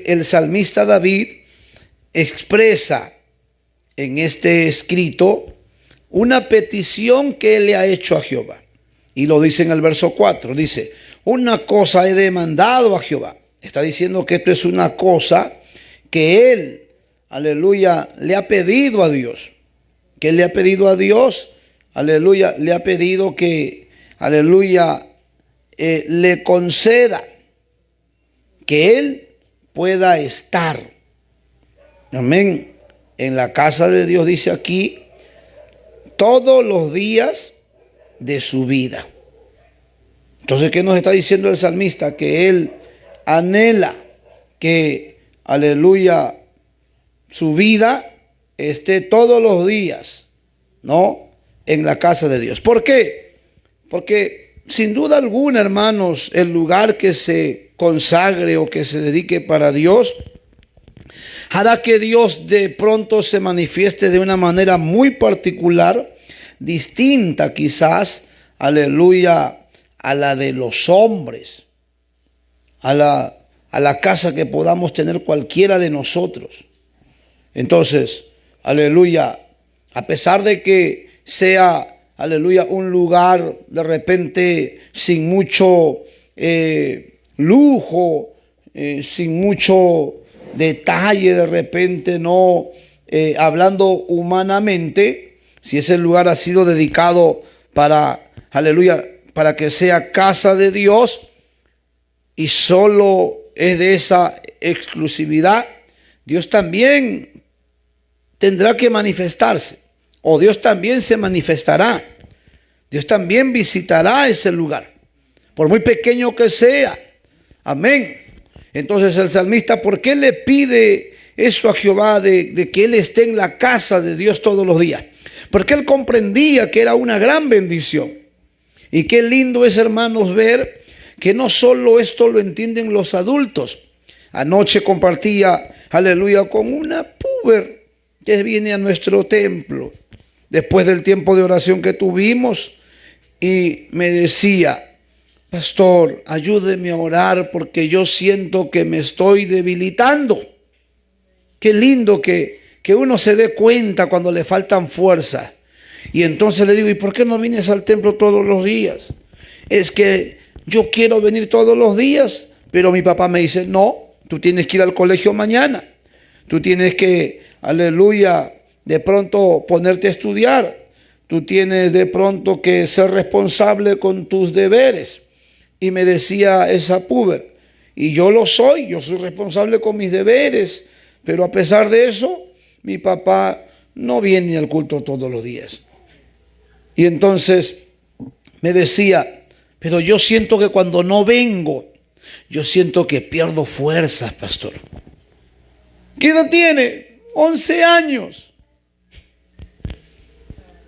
el salmista David expresa en este escrito una petición que él le ha hecho a Jehová. Y lo dice en el verso 4, dice, una cosa he demandado a Jehová. Está diciendo que esto es una cosa que él, aleluya, le ha pedido a Dios. Que él le ha pedido a Dios, aleluya, le ha pedido que, aleluya, le conceda que él pueda estar, amén, en la casa de Dios, dice aquí, todos los días de su vida. Entonces, ¿qué nos está diciendo el salmista? Que él anhela que, aleluya, su vida esté todos los días, ¿no?, en la casa de Dios. ¿Por qué? Porque sin duda alguna, hermanos, el lugar que se consagre o que se dedique para Dios hará que Dios de pronto se manifieste de una manera muy particular, distinta quizás, aleluya, a la de los hombres, a la casa que podamos tener cualquiera de nosotros. Entonces, aleluya, a pesar de que sea, aleluya, un lugar de repente sin mucho lujo, sin mucho detalle, de repente, no, hablando humanamente, si ese lugar ha sido dedicado para, aleluya, para que sea casa de Dios y solo es de esa exclusividad, Dios también tendrá que manifestarse, o Dios también se manifestará. Dios también visitará ese lugar, por muy pequeño que sea. Amén. Entonces el salmista, ¿por qué le pide eso a Jehová de que él esté en la casa de Dios todos los días? Porque él comprendía que era una gran bendición. Y qué lindo es, hermanos, ver que no solo esto lo entienden los adultos. Anoche compartía, aleluya, con una puber que viene a nuestro templo después del tiempo de oración que tuvimos, y me decía, pastor, ayúdeme a orar porque yo siento que me estoy debilitando. Qué lindo que uno se dé cuenta cuando le faltan fuerzas. Y entonces le digo, ¿y por qué no vienes al templo todos los días? Es que yo quiero venir todos los días, pero mi papá me dice, no, tú tienes que ir al colegio mañana. Tú tienes que, aleluya, de pronto ponerte a estudiar. Tú tienes de pronto que ser responsable con tus deberes. Y me decía esa puber, y yo lo soy, yo soy responsable con mis deberes, pero a pesar de eso, mi papá no viene al culto todos los días. Y entonces me decía, pero yo siento que cuando no vengo, yo siento que pierdo fuerzas, pastor. ¿Qué edad tiene? 11 años.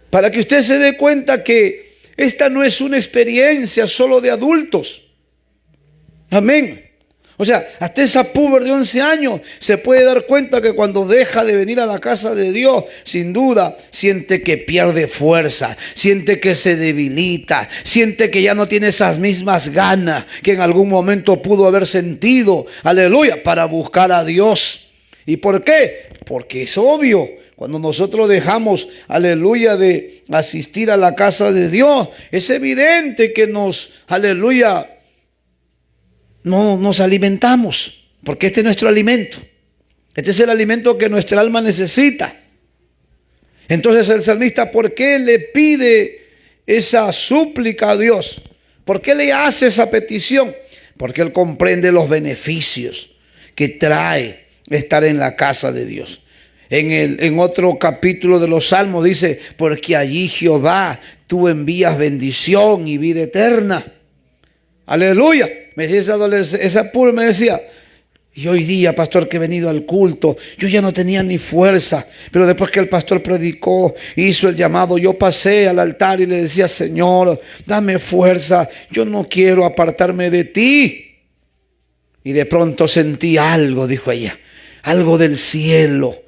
Para que usted se dé cuenta que esta no es una experiencia solo de adultos. Amén. O sea, hasta esa puber de 11 años se puede dar cuenta que cuando deja de venir a la casa de Dios, sin duda, siente que pierde fuerza, siente que se debilita, siente que ya no tiene esas mismas ganas que en algún momento pudo haber sentido, aleluya, para buscar a Dios. ¿Y por qué? Porque es obvio, cuando nosotros dejamos, aleluya, de asistir a la casa de Dios, es evidente que aleluya, no nos alimentamos, porque este es nuestro alimento. Este es el alimento que nuestra alma necesita. Entonces el salmista, ¿por qué le pide esa súplica a Dios? ¿Por qué le hace esa petición? Porque él comprende los beneficios que trae estar en la casa de Dios. En otro capítulo de los Salmos dice, porque allí Jehová, tú envías bendición y vida eterna. Aleluya. Me decía esa pura, me decía, y hoy día, pastor, que he venido al culto, yo ya no tenía ni fuerza, pero después que el pastor predicó, hizo el llamado, yo pasé al altar y le decía, Señor, dame fuerza, yo no quiero apartarme de ti. Y de pronto sentí algo, dijo ella, algo del cielo,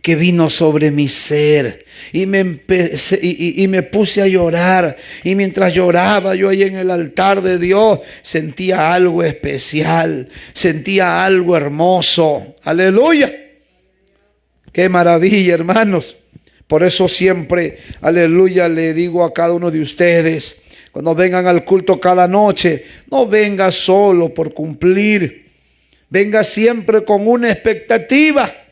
que vino sobre mi ser y me puse a llorar. Y mientras lloraba yo ahí en el altar de Dios, sentía algo especial, sentía algo hermoso. Aleluya. Qué maravilla, hermanos. Por eso siempre, aleluya, le digo a cada uno de ustedes, cuando vengan al culto cada noche, no venga solo por cumplir. Venga siempre con una expectativa.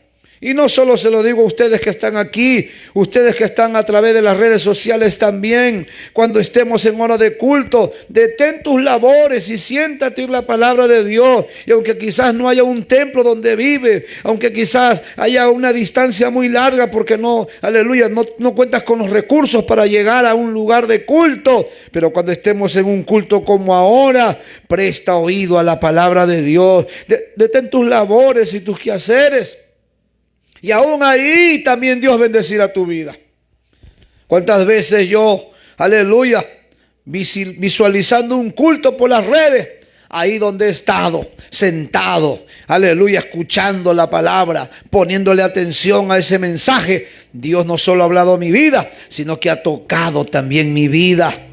Y no solo se lo digo a ustedes que están aquí, ustedes que están a través de las redes sociales también. Cuando estemos en hora de culto, detén tus labores y siéntate en la palabra de Dios. Y aunque quizás no haya un templo donde vive, aunque quizás haya una distancia muy larga porque no, aleluya, no cuentas con los recursos para llegar a un lugar de culto. Pero cuando estemos en un culto como ahora, presta oído a la palabra de Dios. Detén tus labores y tus quehaceres. Y aún ahí también Dios bendecirá tu vida. ¿Cuántas veces yo, aleluya, visualizando un culto por las redes, ahí donde he estado, sentado, aleluya, escuchando la palabra, poniéndole atención a ese mensaje, Dios no solo ha hablado a mi vida, sino que ha tocado también mi vida.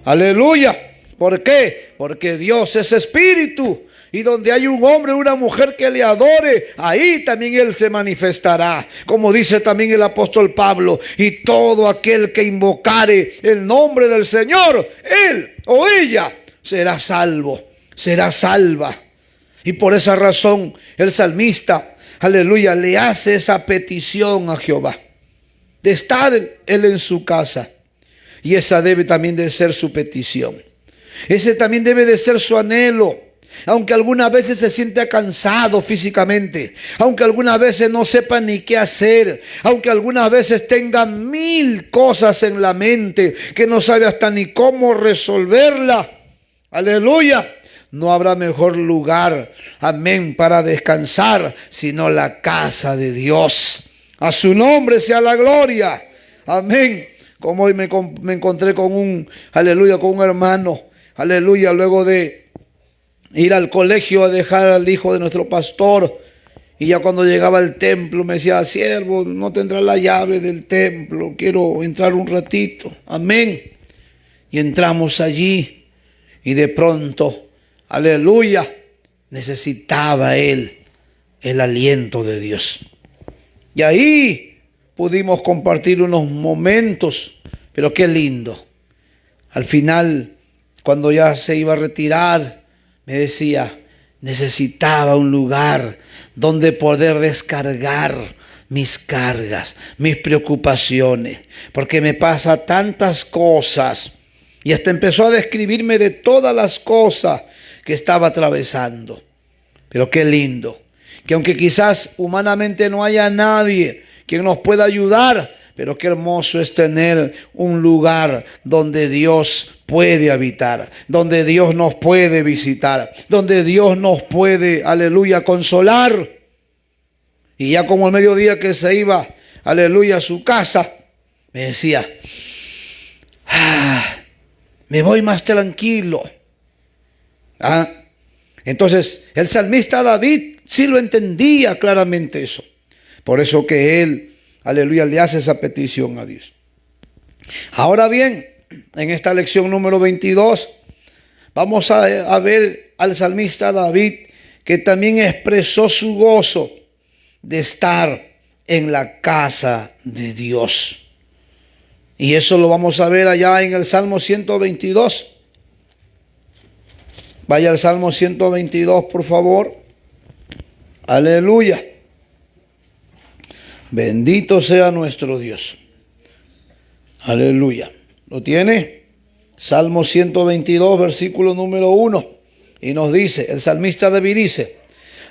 Aleluya. ¿Por qué? Porque Dios es espíritu. Y donde hay un hombre o una mujer que le adore, ahí también Él se manifestará. Como dice también el apóstol Pablo, y todo aquel que invocare el nombre del Señor, él o ella será salvo, será salva. Y por esa razón el salmista, aleluya, le hace esa petición a Jehová, de estar Él en su casa. Y esa debe también de ser su petición. Ese también debe de ser su anhelo. Aunque algunas veces se sienta cansado físicamente, aunque algunas veces no sepa ni qué hacer, aunque algunas veces tenga 1000 cosas en la mente que no sabe hasta ni cómo resolverla. Aleluya. No habrá mejor lugar, amén, para descansar, sino la casa de Dios. A su nombre sea la gloria. Amén. Como hoy me encontré con un hermano, aleluya, luego de ir al colegio a dejar al hijo de nuestro pastor. Y ya cuando llegaba al templo me decía: siervo, no tendrá la llave del templo, quiero entrar un ratito. Amén. Y entramos allí y de pronto, aleluya, necesitaba él el aliento de Dios. Y ahí pudimos compartir unos momentos, pero qué lindo. Al final, cuando ya se iba a retirar, me decía: necesitaba un lugar donde poder descargar mis cargas, mis preocupaciones, porque me pasa tantas cosas. Y hasta empezó a describirme de todas las cosas que estaba atravesando. Pero qué lindo, que aunque quizás humanamente no haya nadie quien nos pueda ayudar, pero qué hermoso es tener un lugar donde Dios puede habitar, donde Dios nos puede visitar, donde Dios nos puede, aleluya, consolar. Y ya como al mediodía que se iba, aleluya, a su casa, me decía: me voy más tranquilo. Entonces el salmista David sí lo entendía claramente eso. Por eso que él, aleluya, le hace esa petición a Dios. Ahora bien, en esta lección número 22, vamos a ver al salmista David, que también expresó su gozo de estar en la casa de Dios. Y eso lo vamos a ver allá en el Salmo 122. Vaya al Salmo 122, por favor. Aleluya. Bendito sea nuestro Dios. Aleluya. ¿Lo tiene? Salmo 122, versículo número 1. Y nos dice, el salmista David dice: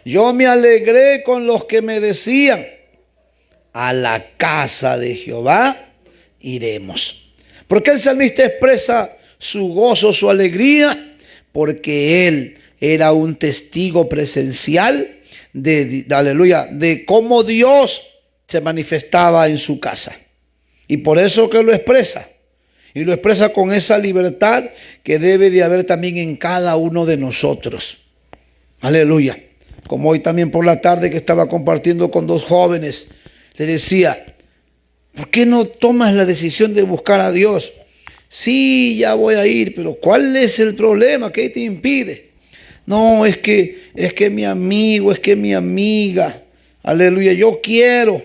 yo me alegré con los que me decían: a la casa de Jehová iremos. ¿Por qué el salmista expresa su gozo, su alegría? Porque él era un testigo presencial aleluya, de cómo Dios se manifestaba en su casa. Y por eso que lo expresa. Y lo expresa con esa libertad que debe de haber también en cada uno de nosotros. Aleluya. Como hoy también por la tarde que estaba compartiendo con 2 jóvenes, le decía, ¿por qué no tomas la decisión de buscar a Dios? Sí, ya voy a ir, pero ¿cuál es el problema? ¿Qué te impide? No, es que mi amigo, es que mi amiga, aleluya, yo quiero,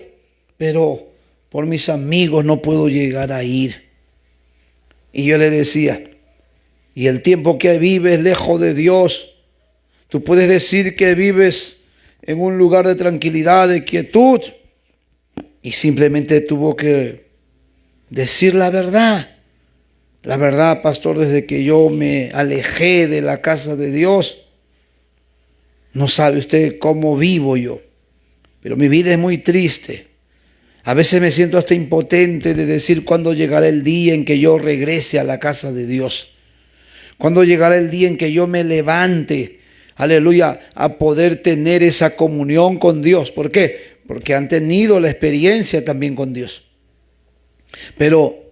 pero por mis amigos no puedo llegar a ir. Y yo le decía, y el tiempo que vives lejos de Dios, tú puedes decir que vives en un lugar de tranquilidad, de quietud, y simplemente tuvo que decir la verdad. La verdad, pastor, desde que yo me alejé de la casa de Dios, no sabe usted cómo vivo yo, pero mi vida es muy triste. A veces me siento hasta impotente de decir cuándo llegará el día en que yo regrese a la casa de Dios. Cuándo llegará el día en que yo me levante, aleluya, a poder tener esa comunión con Dios. ¿Por qué? Porque han tenido la experiencia también con Dios. Pero,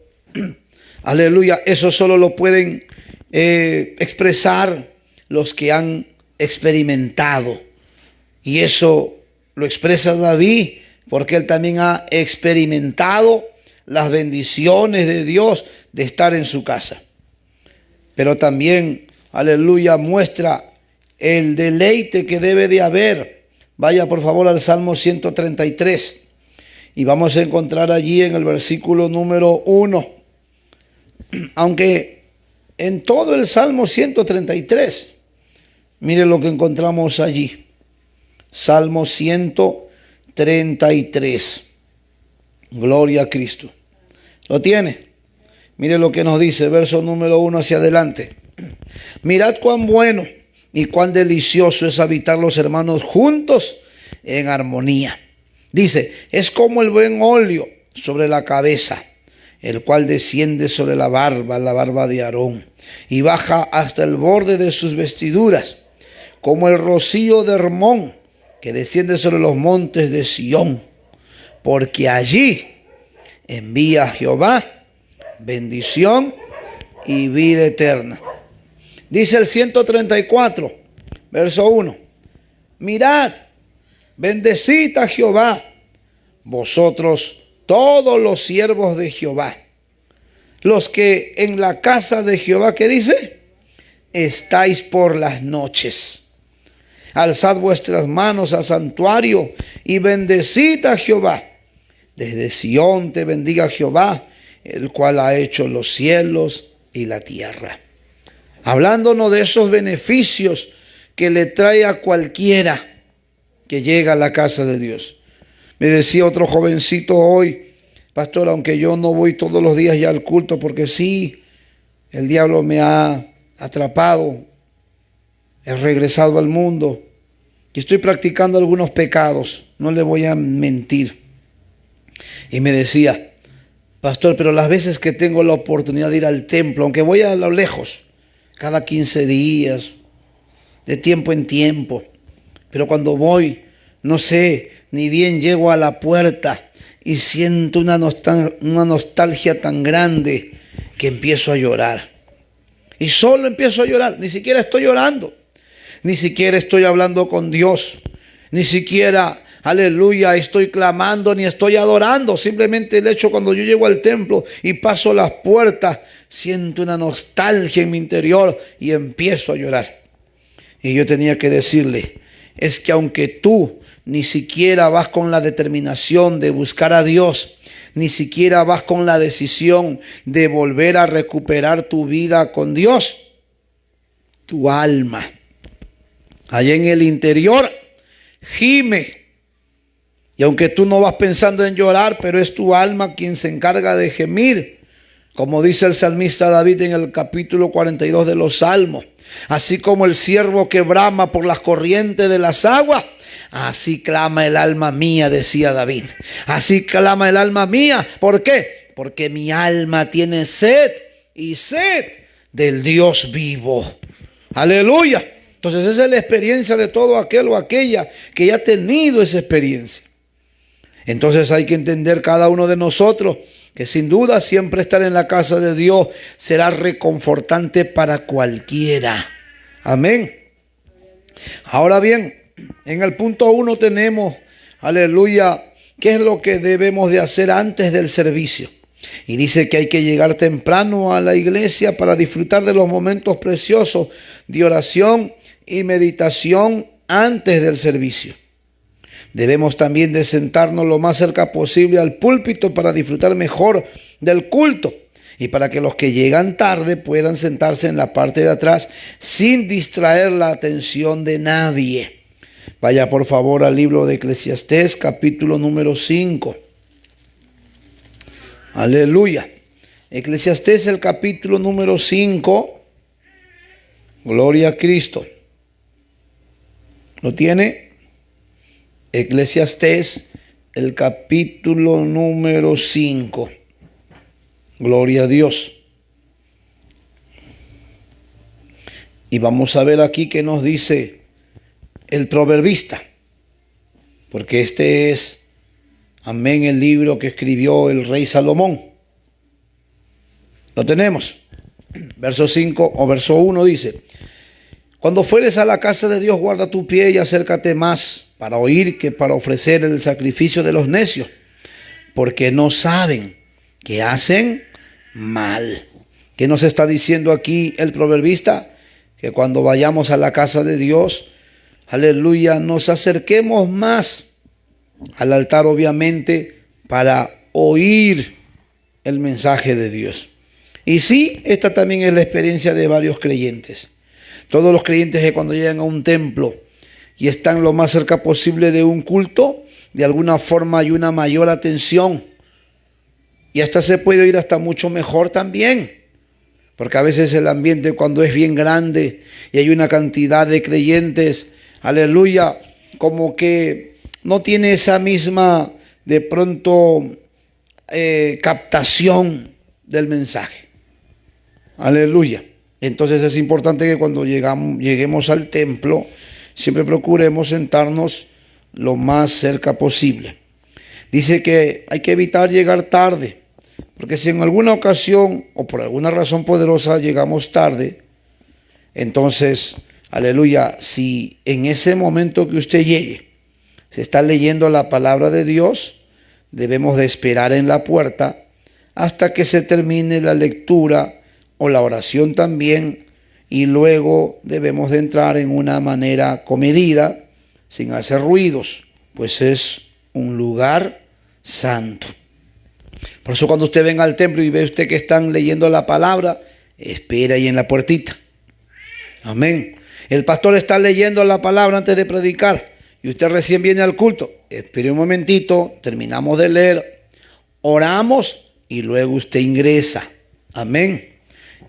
aleluya, eso solo lo pueden expresar los que han experimentado. Y eso lo expresa David, porque él también ha experimentado las bendiciones de Dios de estar en su casa. Pero también, aleluya, muestra el deleite que debe de haber. Vaya por favor al Salmo 133 y vamos a encontrar allí en el versículo número 1. Aunque en todo el Salmo 133, mire lo que encontramos allí. Salmo 133. Gloria a Cristo. ¿Lo tiene? Mire lo que nos dice, verso número 1 hacia adelante. Mirad cuán bueno y cuán delicioso es habitar los hermanos juntos en armonía. Dice, es como el buen óleo sobre la cabeza, el cual desciende sobre la barba de Aarón, y baja hasta el borde de sus vestiduras, como el rocío de Hermón, que desciende sobre los montes de Sión, porque allí envía Jehová bendición y vida eterna. Dice el 134, verso 1. Mirad, bendecid a Jehová, vosotros todos los siervos de Jehová, los que en la casa de Jehová, ¿qué dice? Estáis por las noches. Alzad vuestras manos al santuario y bendecid a Jehová. Desde Sión te bendiga Jehová, el cual ha hecho los cielos y la tierra. Hablándonos de esos beneficios que le trae a cualquiera que llega a la casa de Dios. Me decía otro jovencito hoy, pastor, aunque yo no voy todos los días ya al culto, porque sí, el diablo me ha atrapado, he regresado al mundo y estoy practicando algunos pecados, no le voy a mentir. Y me decía, pastor, pero las veces que tengo la oportunidad de ir al templo, aunque voy a lo lejos, cada 15 días, de tiempo en tiempo, pero cuando voy, no sé, ni bien llego a la puerta y siento una nostalgia tan grande que empiezo a llorar. Y solo empiezo a llorar, ni siquiera estoy llorando, ni siquiera estoy hablando con Dios, ni siquiera, aleluya, estoy clamando ni estoy adorando. Simplemente el hecho cuando yo llego al templo y paso las puertas, siento una nostalgia en mi interior y empiezo a llorar. Y yo tenía que decirle, es que aunque tú ni siquiera vas con la determinación de buscar a Dios, ni siquiera vas con la decisión de volver a recuperar tu vida con Dios, tu alma, allá en el interior, gime. Y aunque tú no vas pensando en llorar, pero es tu alma quien se encarga de gemir. Como dice el salmista David en el capítulo 42 de los Salmos. Así como el ciervo que brama por las corrientes de las aguas, así clama el alma mía, decía David. Así clama el alma mía. ¿Por qué? Porque mi alma tiene sed y sed del Dios vivo. Aleluya. Entonces esa es la experiencia de todo aquel o aquella que ya ha tenido esa experiencia. Entonces hay que entender cada uno de nosotros que sin duda siempre estar en la casa de Dios será reconfortante para cualquiera. Amén. Ahora bien, en el punto 1 tenemos, aleluya, ¿Qué es lo que debemos de hacer antes del servicio? Y dice que hay que llegar temprano a la iglesia para disfrutar de los momentos preciosos de oración y meditación antes del servicio. Debemos también de sentarnos lo más cerca posible al púlpito para disfrutar mejor del culto y para que los que llegan tarde puedan sentarse en la parte de atrás sin distraer la atención de nadie. Vaya por favor al libro de Eclesiastés, capítulo número 5. Aleluya. Eclesiastés, el capítulo número 5. Gloria a Cristo. ¿Lo tiene? Eclesiastés, el capítulo número 5. Gloria a Dios. Y vamos a ver aquí qué nos dice el proverbista. Porque este es, amén, el libro que escribió el rey Salomón. Lo tenemos. Verso 5 o verso 1 dice: cuando fueres a la casa de Dios, guarda tu pie y acércate más para oír que para ofrecer el sacrificio de los necios, porque no saben que hacen mal. ¿Qué nos está diciendo aquí el proverbista? Que cuando vayamos a la casa de Dios, aleluya, nos acerquemos más al altar, obviamente, para oír el mensaje de Dios. Y sí, esta también es la experiencia de varios creyentes. Todos los creyentes que cuando llegan a un templo y están lo más cerca posible de un culto, de alguna forma hay una mayor atención. Y hasta se puede oír hasta mucho mejor también. Porque a veces el ambiente cuando es bien grande y hay una cantidad de creyentes, aleluya, como que no tiene esa misma de pronto captación del mensaje. Aleluya. Entonces es importante que cuando lleguemos al templo, siempre procuremos sentarnos lo más cerca posible. Dice que hay que evitar llegar tarde, porque si en alguna ocasión o por alguna razón poderosa llegamos tarde, entonces, aleluya, si en ese momento que usted llegue se está leyendo la palabra de Dios, debemos de esperar en la puerta hasta que se termine la lectura o la oración también, y luego debemos de entrar en una manera comedida, sin hacer ruidos, pues es un lugar santo. Por eso cuando usted venga al templo y ve usted que están leyendo la palabra, espera ahí en la puertita. Amén. El pastor está leyendo la palabra antes de predicar y usted recién viene al culto. Espere un momentito, terminamos de leer, oramos y luego usted ingresa. Amén.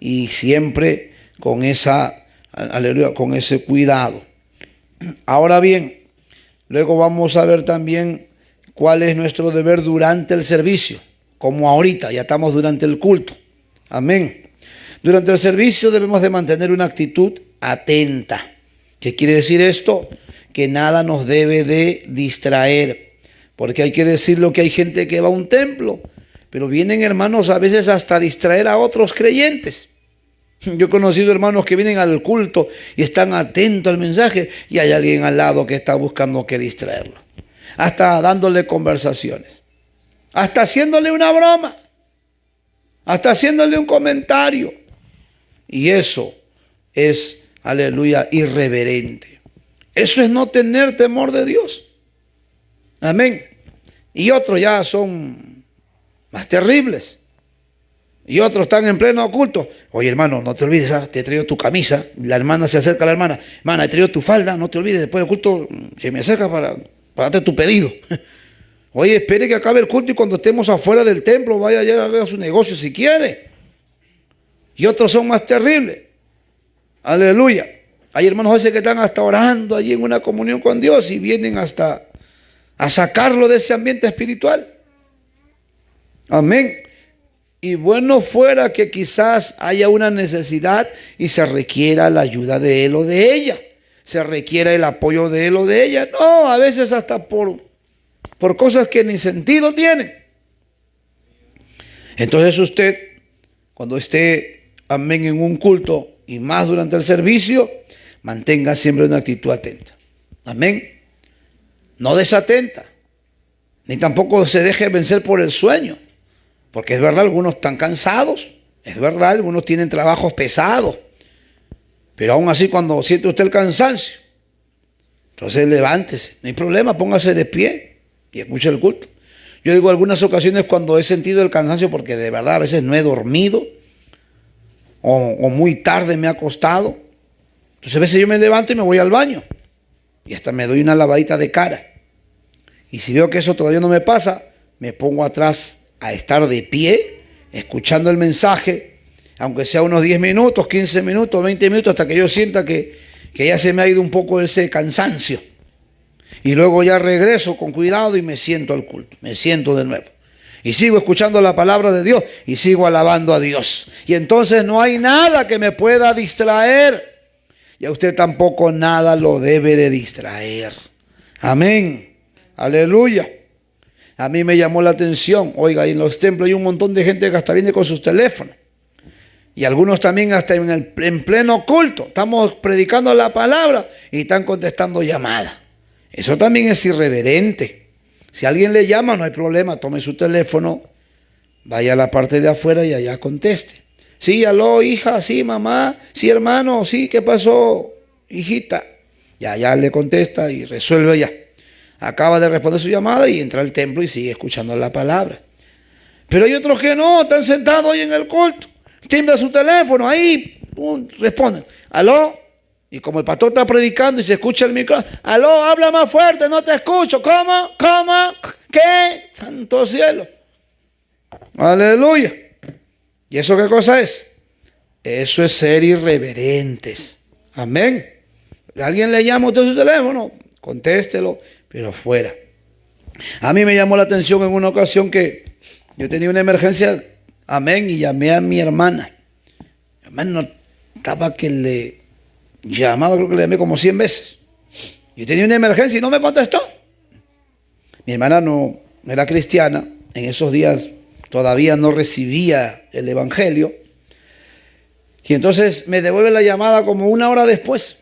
Y siempre con esa, aleluya, con ese cuidado. Ahora bien, luego vamos a ver también cuál es nuestro deber durante el servicio, como ahorita, ya estamos durante el culto. Amén. Durante el servicio debemos de mantener una actitud atenta. ¿Qué quiere decir esto? Que nada nos debe de distraer, porque hay que decirlo que hay gente que va a un templo, pero vienen hermanos a veces hasta distraer a otros creyentes. Yo he conocido hermanos que vienen al culto y están atentos al mensaje y hay alguien al lado que está buscando que distraerlo. Hasta dándole conversaciones. Hasta haciéndole una broma. Hasta haciéndole un comentario. Y eso es, aleluya, irreverente. Eso es no tener temor de Dios. Amén. Y otros ya son más terribles. Y otros están en pleno culto. Oye, hermano, no te olvides, te he traído tu camisa. La hermana se acerca a la hermana. Hermana, he traído tu falda. No te olvides, después del culto se me acerca para darte tu pedido. Oye, espere que acabe el culto y cuando estemos afuera del templo, vaya allá a haga su negocio si quiere. Y otros son más terribles. Aleluya. Hay hermanos a veces que están hasta orando allí en una comunión con Dios y vienen hasta a sacarlo de ese ambiente espiritual. Amén. Y bueno fuera que quizás haya una necesidad y se requiera la ayuda de él o de ella. Se requiera el apoyo de él o de ella. No, a veces hasta por cosas que ni sentido tienen. Entonces usted, cuando esté, amén, en un culto y más durante el servicio, mantenga siempre una actitud atenta. Amén. No desatenta. ni tampoco se deje vencer por el sueño. Porque es verdad, algunos están cansados, es verdad, algunos tienen trabajos pesados. Pero aún así, cuando siente usted el cansancio, entonces levántese, no hay problema, póngase de pie y escuche el culto. Yo digo algunas ocasiones cuando he sentido el cansancio, porque de verdad a veces no he dormido o muy tarde me ha acostado. Entonces a veces yo me levanto y me voy al baño y hasta me doy una lavadita de cara. Y si veo que eso todavía no me pasa, me pongo atrás a estar de pie, escuchando el mensaje, aunque sea unos 10 minutos, 15 minutos, 20 minutos, hasta que yo sienta que ya se me ha ido un poco ese cansancio. Y luego ya regreso con cuidado y me siento al culto, me siento de nuevo. Y sigo escuchando la palabra de Dios y sigo alabando a Dios. Y entonces no hay nada que me pueda distraer. Y a usted tampoco nada lo debe de distraer. Amén. Aleluya. A mí me llamó la atención. Oiga, en los templos hay un montón de gente que hasta viene con sus teléfonos. Y algunos también hasta en pleno culto. Estamos predicando la palabra y están contestando llamadas. Eso también es irreverente. Si alguien le llama, no hay problema. Tome su teléfono, vaya a la parte de afuera y allá conteste. Sí, aló, hija, sí, mamá, sí, hermano, sí, ¿qué pasó, hijita? Ya le contesta y resuelve ya. Acaba de responder su llamada y entra al templo y sigue escuchando la palabra. Pero hay otros que no, están sentados ahí en el culto. Timbra su teléfono, ahí, responden. Aló, y como el pastor está predicando y se escucha el micrófono, aló, habla más fuerte, no te escucho. ¿Cómo? ¿Qué? Santo cielo. Aleluya. ¿Y eso qué cosa es? Eso es ser irreverentes. Amén. ¿Alguien le llama a usted su teléfono? Contéstelo, pero fuera. A mí me llamó la atención en una ocasión que yo tenía una emergencia, amén, y llamé a mi hermana. Mi hermano estaba que le llamaba, creo que le llamé como 100 veces. Yo tenía una emergencia y no me contestó. Mi hermana no era cristiana, en esos días todavía no recibía el evangelio. Y entonces me devuelve la llamada como una hora después.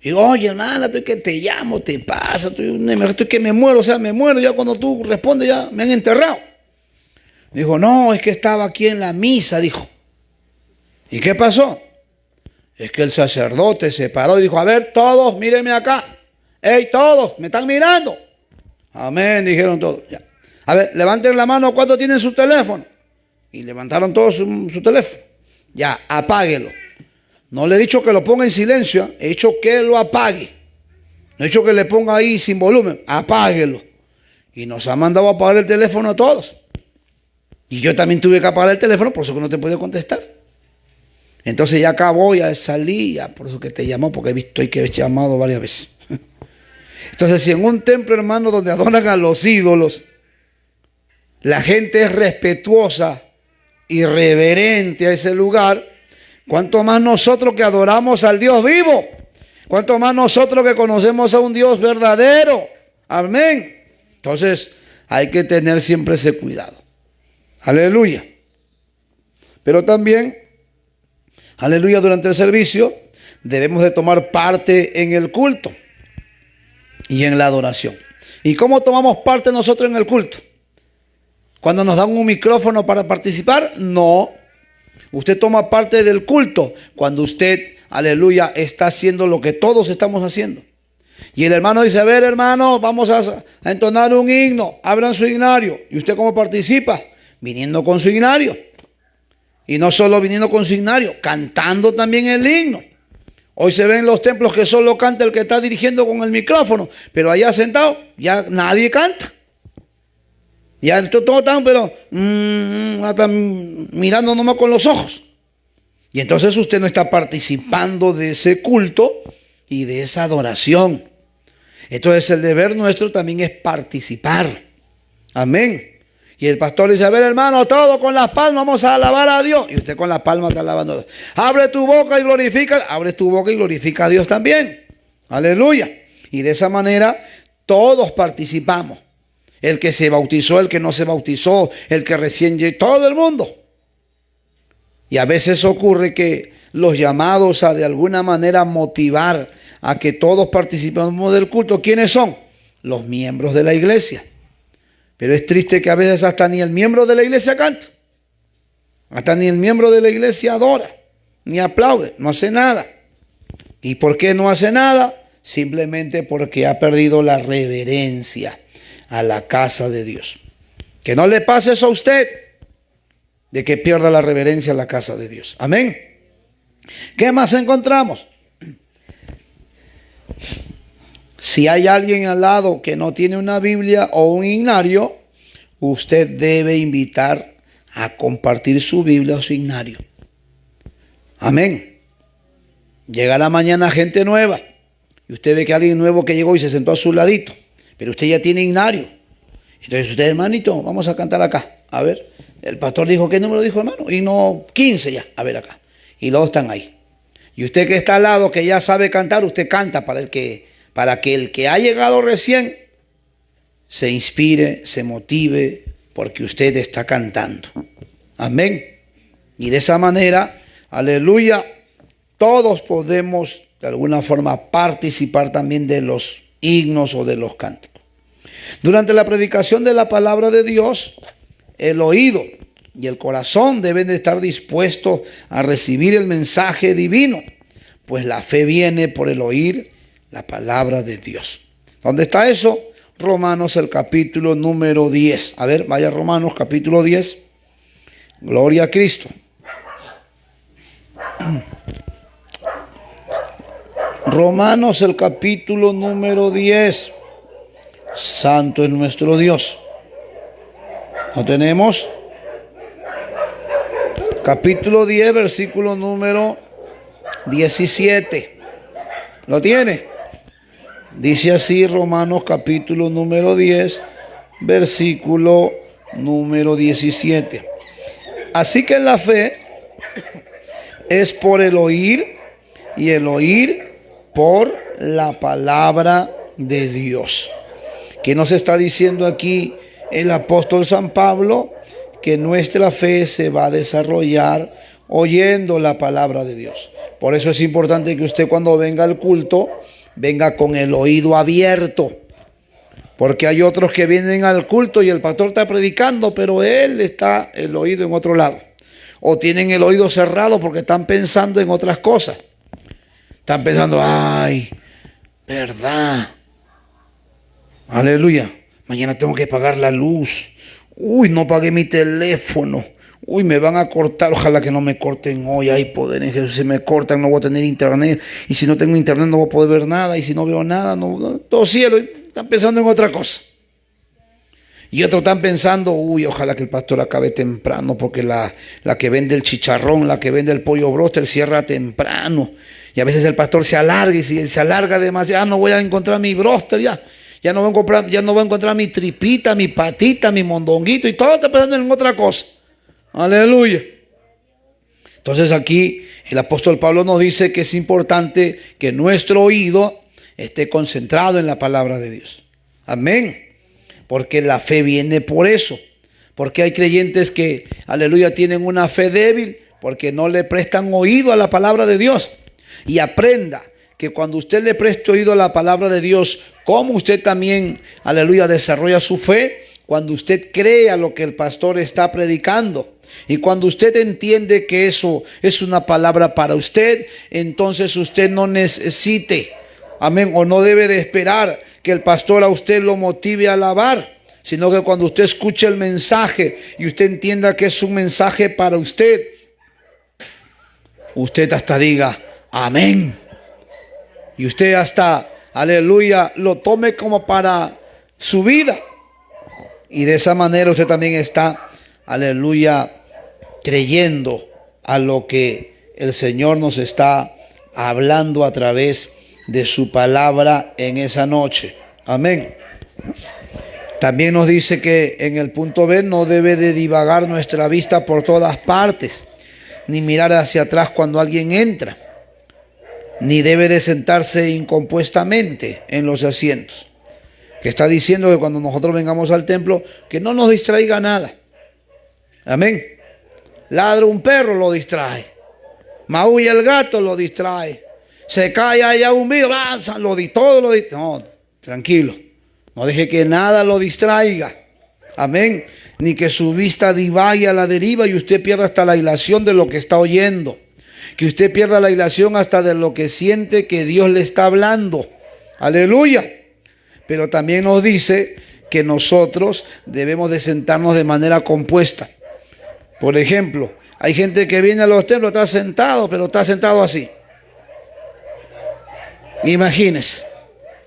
Y digo, oye, hermana, estoy que te llamo, te pasa, estoy que me muero, o sea, me muero ya cuando tú respondes, ya me han enterrado. Dijo, no, es que estaba aquí en la misa, dijo. ¿Y qué pasó? Es que el sacerdote se paró y dijo, a ver, todos, mírenme acá. ¡Ey, todos! ¿Me están mirando? Amén, dijeron todos. Ya. A ver, levanten la mano cuando tienen su teléfono. Y levantaron todos su teléfono. Ya, apáguelo. No le he dicho que lo ponga en silencio, he dicho que lo apague. No he dicho que le ponga ahí sin volumen, apáguelo. Y nos ha mandado a apagar el teléfono a todos. Y yo también tuve que apagar el teléfono, por eso que no te puedo contestar. Entonces ya acabó, ya salí, ya por eso que te llamó, porque he visto que he llamado varias veces. Entonces, si en un templo, hermano, donde adoran a los ídolos, la gente es respetuosa y reverente a ese lugar, cuánto más nosotros que adoramos al Dios vivo, cuánto más nosotros que conocemos a un Dios verdadero. Amén. Entonces, hay que tener siempre ese cuidado. Aleluya. Pero también, aleluya, durante el servicio debemos de tomar parte en el culto y en la adoración. ¿Y cómo tomamos parte nosotros en el culto? ¿Cuando nos dan un micrófono para participar? No. Usted toma parte del culto cuando usted, aleluya, está haciendo lo que todos estamos haciendo. Y el hermano dice, a ver, hermano, vamos a entonar un himno. Abran su himnario. ¿Y usted cómo participa? Viniendo con su himnario. Y no solo viniendo con su himnario, cantando también el himno. Hoy se ven los templos que solo canta el que está dirigiendo con el micrófono, pero allá sentado ya nadie canta. Ya todos están, pero están mirando nomás con los ojos. Y entonces usted no está participando de ese culto y de esa adoración. Entonces el deber nuestro también es participar. Amén. Y el pastor dice, a ver, hermano, todos con las palmas vamos a alabar a Dios. Y usted con las palmas está alabando a Dios. Abre tu boca y glorifica a Dios también. Aleluya. Y de esa manera todos participamos. El que se bautizó, el que no se bautizó, el que recién llegó, todo el mundo. Y a veces ocurre que los llamados a de alguna manera motivar a que todos participemos del culto, ¿quiénes son? Los miembros de la iglesia. Pero es triste que a veces hasta ni el miembro de la iglesia canta. Hasta ni el miembro de la iglesia adora, ni aplaude, no hace nada. ¿Y por qué no hace nada? Simplemente porque ha perdido la reverencia a la casa de Dios. Que no le pase eso a usted, de que pierda la reverencia a la casa de Dios. Amén. ¿Qué más encontramos? Si hay alguien al lado que no tiene una Biblia o un himnario, usted debe invitar a compartir su Biblia o su himnario. Amén. Llegará mañana gente nueva y usted ve que alguien nuevo que llegó y se sentó a su ladito, pero usted ya tiene himnario. Entonces usted, hermanito, vamos a cantar acá. A ver, el pastor dijo, ¿qué número dijo, hermano? Y no, 15 ya. A ver acá. Y los están ahí. Y usted que está al lado, que ya sabe cantar, usted canta para que el que ha llegado recién se inspire, se motive, porque usted está cantando. Amén. Y de esa manera, aleluya, todos podemos de alguna forma participar también de los himnos o de los cánticos. Durante la predicación de la palabra de Dios, el oído y el corazón deben de estar dispuestos a recibir el mensaje divino, pues la fe viene por el oír la palabra de Dios. ¿Dónde está eso? Romanos, el capítulo número 10. A ver, vaya Romanos, capítulo 10. Gloria a Cristo. Romanos, el capítulo número 10. Santo es nuestro Dios. ¿Lo tenemos? Capítulo 10, versículo número 17. ¿Lo tiene? Dice así Romanos capítulo número 10, versículo número 17. Así que la fe es por el oír y el oír por la palabra de Dios. ¿Qué nos está diciendo aquí el apóstol San Pablo? Que nuestra fe se va a desarrollar oyendo la palabra de Dios. Por eso es importante que usted cuando venga al culto, venga con el oído abierto. Porque hay otros que vienen al culto y el pastor está predicando, pero él está el oído en otro lado. O tienen el oído cerrado porque están pensando en otras cosas. Están pensando, ay, verdad. Aleluya. Mañana tengo que pagar la luz. Uy, no pagué mi teléfono. Uy, me van a cortar. Ojalá que no me corten hoy. Ay, poder en Jesús. Si me cortan, no voy a tener internet. Y si no tengo internet, no voy a poder ver nada. Y si no veo nada, no todo cielo. Están pensando en otra cosa. Y otros están pensando, uy, ojalá que el pastor acabe temprano, porque la que vende el chicharrón, la que vende el pollo broster, cierra temprano. Y a veces el pastor se alarga, y si se alarga demasiado, no voy a encontrar mi broster ya. Ya no voy a encontrar mi tripita, mi patita, mi mondonguito, y todo está pensando en otra cosa. Aleluya. Entonces aquí el apóstol Pablo nos dice que es importante que nuestro oído esté concentrado en la palabra de Dios. Amén. Porque la fe viene por eso. Porque hay creyentes que, aleluya, tienen una fe débil porque no le prestan oído a la palabra de Dios. Y aprenda que cuando usted le preste oído a la palabra de Dios, como usted también, aleluya, desarrolla su fe, cuando usted crea lo que el pastor está predicando. Y cuando usted entiende que eso es una palabra para usted, entonces usted no necesite, amén, o no debe de esperar que el pastor a usted lo motive a alabar, sino que cuando usted escuche el mensaje y usted entienda que es un mensaje para usted, usted hasta diga, amén. Y usted hasta, aleluya, lo tome como para su vida. Y de esa manera usted también está, aleluya, creyendo a lo que el Señor nos está hablando a través de su palabra en esa noche. Amén. También nos dice que en el punto B no debe de divagar nuestra vista por todas partes, ni mirar hacia atrás cuando alguien entra, ni debe de sentarse incompuestamente en los asientos. Que está diciendo que cuando nosotros vengamos al templo, que no nos distraiga nada. Amén. Ladra un perro, lo distrae. Maulla el gato, lo distrae. Se cae allá un vidrio, todo lo distrae. No, tranquilo. No deje que nada lo distraiga. Amén. Ni que su vista divague a la deriva y usted pierda hasta la hilación de lo que está oyendo. Que usted pierda la hilación hasta de lo que siente que Dios le está hablando. Aleluya. Pero también nos dice que nosotros debemos de sentarnos de manera compuesta. Por ejemplo, hay gente que viene a los templos, está sentado, pero está sentado así. Imagínese.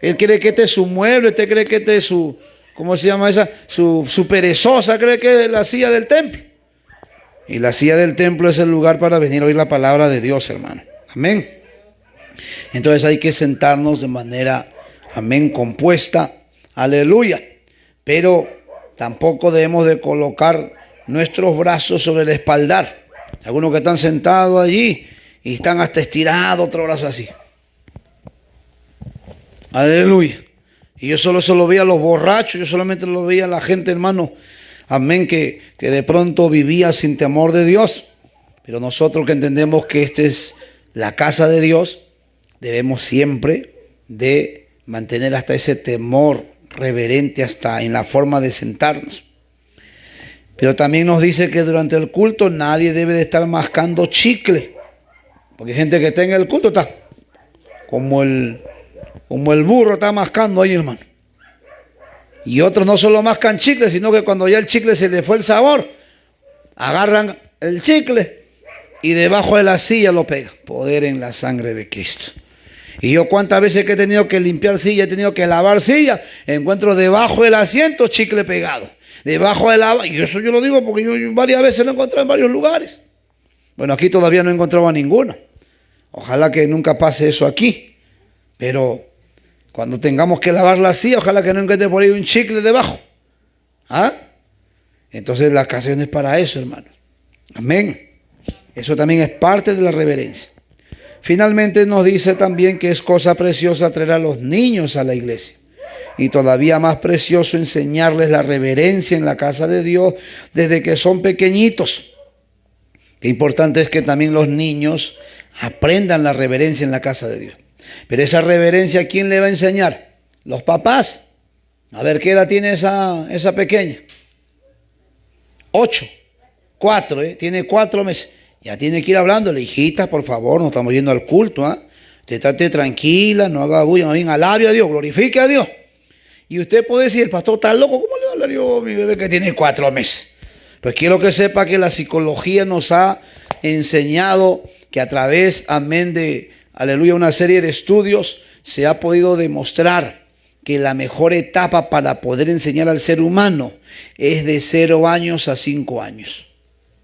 Él cree que este es su mueble, usted cree que este es su, ¿cómo se llama esa? Su perezosa, cree que es la silla del templo. Y la silla del templo es el lugar para venir a oír la palabra de Dios, hermano. Amén. Entonces hay que sentarnos de manera, amén, compuesta. Aleluya. Pero tampoco debemos de colocar nuestros brazos sobre el espaldar. Algunos que están sentados allí y están hasta estirados, otro brazo así. Aleluya. Y yo solo se lo veía a los borrachos, yo solamente lo veía a la gente, hermano, amén, que de pronto vivía sin temor de Dios. Pero nosotros que entendemos que esta es la casa de Dios, debemos siempre de mantener hasta ese temor reverente hasta en la forma de sentarnos. Pero también nos dice que durante el culto nadie debe de estar mascando chicle. Porque hay gente que está en el culto, está como el burro está mascando ahí, hermano. Y otros no solo mascan chicle, sino que cuando ya el chicle se le fue el sabor, agarran el chicle y debajo de la silla lo pegan. Poder en la sangre de Cristo. Y yo cuántas veces que he tenido que limpiar silla, he tenido que lavar silla, encuentro debajo del asiento chicle pegado. Debajo de la... Y eso yo lo digo porque yo varias veces lo he encontrado en varios lugares. Bueno, aquí todavía no he encontrado a ninguno. Ojalá que nunca pase eso aquí. Pero cuando tengamos que lavar la silla, ojalá que no encuentre por ahí un chicle debajo. ¿Ah? Entonces la ocasión es para eso, hermanos. Amén. Eso también es parte de la reverencia. Finalmente nos dice también que es cosa preciosa traer a los niños a la iglesia. Y todavía más precioso enseñarles la reverencia en la casa de Dios desde que son pequeñitos. Qué importante es que también los niños aprendan la reverencia en la casa de Dios. Pero esa reverencia, ¿quién le va a enseñar? Los papás. A ver, ¿qué edad tiene esa pequeña? 8, 4, tiene 4 meses. Ya tiene que ir hablándole, hijita, por favor, no estamos yendo al culto, ¿ah? Usted estate tranquila, no haga bulla, más bien alabe a Dios, glorifique a Dios. Y usted puede decir, el pastor está loco, ¿cómo le va a hablar yo a mi bebé que tiene 4 meses? Pues quiero que sepa que la psicología nos ha enseñado que a través, amén, de, aleluya, una serie de estudios, se ha podido demostrar que la mejor etapa para poder enseñar al ser humano es de 0 años a 5 años.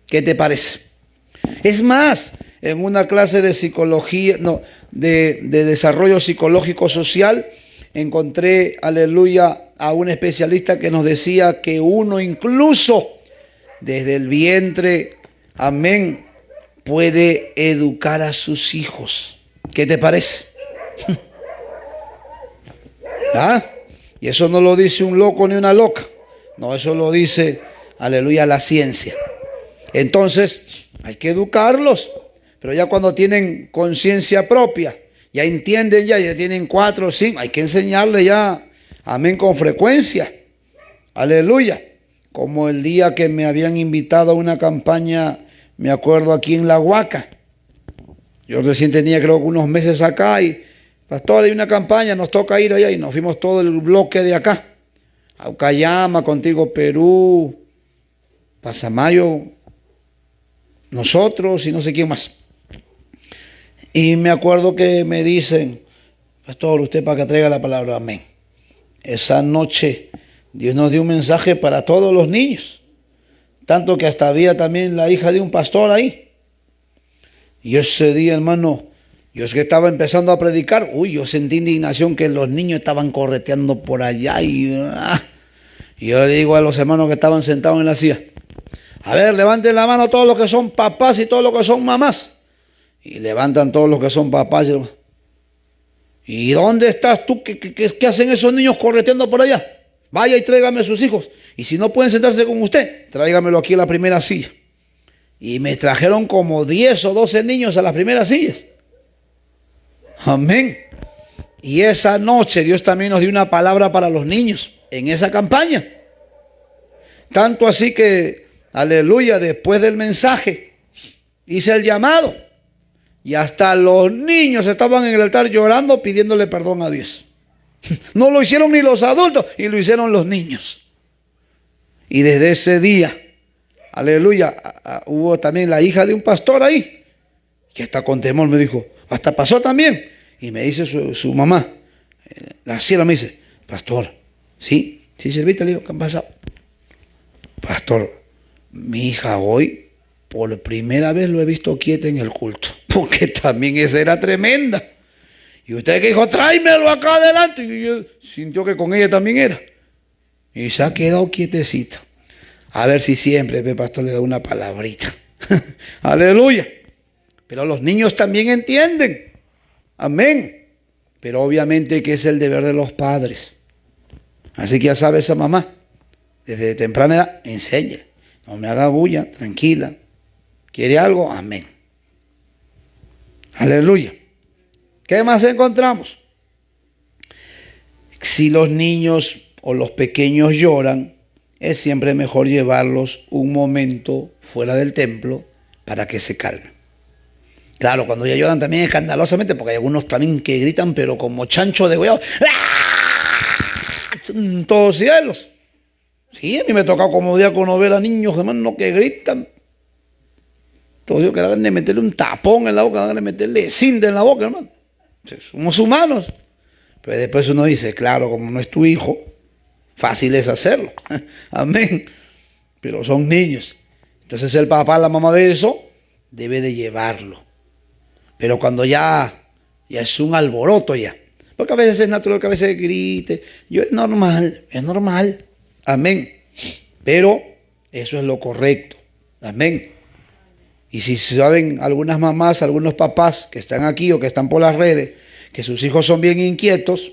¿Qué te parece? Es más, en una clase de psicología, de desarrollo psicológico social, encontré, aleluya, a un especialista que nos decía que uno incluso desde el vientre, amén, puede educar a sus hijos. ¿Qué te parece? ¿Ah? Y eso no lo dice un loco ni una loca. No, eso lo dice, aleluya, la ciencia. Entonces, hay que educarlos. Pero ya cuando tienen conciencia propia, ya entienden, ya tienen 4 o 5, hay que enseñarles ya, amén, con frecuencia. Aleluya. Como el día que me habían invitado a una campaña, me acuerdo, aquí en La Huaca. Yo recién tenía, creo que unos meses acá y, pastor, hay una campaña, nos toca ir allá y nos fuimos todo el bloque de acá. Aucayama, Contigo Perú, Pasamayo, nosotros y no sé quién más. Y me acuerdo que me dicen, pastor, usted para que traiga la palabra, amén. Esa noche Dios nos dio un mensaje para todos los niños. Tanto que hasta había también la hija de un pastor ahí. Y ese día, hermano, yo es que estaba empezando a predicar. Yo sentí indignación que los niños estaban correteando por allá. Y yo le digo a los hermanos que estaban sentados en la silla, a ver, levanten la mano todos los que son papás y todos los que son mamás. Y levantan todos los que son papás. ¿Y dónde estás tú? ¿Qué hacen esos niños correteando por allá? Vaya y tráigame a sus hijos. Y si no pueden sentarse con usted, tráigamelo aquí a la primera silla. Y me trajeron como 10 o 12 niños a las primeras sillas. Amén. Y esa noche Dios también nos dio una palabra para los niños en esa campaña. Tanto así que, aleluya, después del mensaje, hice el llamado. Y hasta los niños estaban en el altar llorando, pidiéndole perdón a Dios. No lo hicieron ni los adultos, y lo hicieron los niños. Y desde ese día, aleluya, hubo también la hija de un pastor ahí, que hasta con temor me dijo, hasta pasó también. Y me dice su mamá, la sierva me dice, pastor, sí, serviste, le digo, ¿qué ha pasado? Pastor, mi hija hoy, por primera vez lo he visto quieta en el culto, porque también esa era tremenda. Y usted que dijo, tráemelo acá adelante, y yo sintió que con ella también era. Y se ha quedado quietecita. A ver si siempre el pastor le da una palabrita. Aleluya. Pero los niños también entienden. Amén. Pero obviamente que es el deber de los padres. Así que ya sabe esa mamá, desde temprana edad, enseñe. No me haga bulla, tranquila. ¿Quiere algo? Amén. Aleluya. ¿Qué más encontramos? Si los niños o los pequeños lloran, es siempre mejor llevarlos un momento fuera del templo para que se calmen. Claro, cuando ya lloran también escandalosamente, porque hay algunos también que gritan, pero como chancho de huevo. Todos cielos. Sí, a mí me toca como diácono ver a niños, hermano, que gritan. Todos ellos que dan de meterle un tapón en la boca, dan de meterle cinta en la boca, hermano. Somos humanos. Pero después uno dice, claro, como no es tu hijo, fácil es hacerlo. Amén. Pero son niños. Entonces el papá, la mamá ve eso, debe de llevarlo. Pero cuando ya es un alboroto ya. Porque a veces es natural que a veces grite. Es normal. Amén. Pero eso es lo correcto. Amén. Y si saben algunas mamás, algunos papás que están aquí o que están por las redes, que sus hijos son bien inquietos,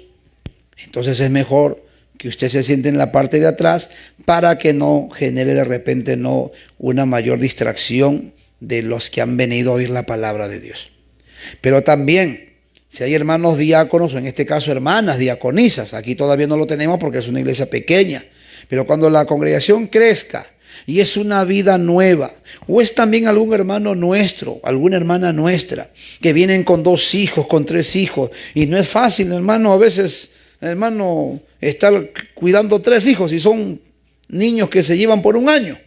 entonces es mejor que usted se siente en la parte de atrás para que no genere de repente una mayor distracción de los que han venido a oír la palabra de Dios. Pero también, si hay hermanos diáconos, o en este caso hermanas diaconisas, aquí todavía no lo tenemos porque es una iglesia pequeña, pero cuando la congregación crezca y es una vida nueva, o es también algún hermano nuestro, alguna hermana nuestra, que vienen con 2 hijos, con 3 hijos, y no es fácil, hermano, a veces, hermano, estar cuidando 3 hijos y son niños que se llevan por un año.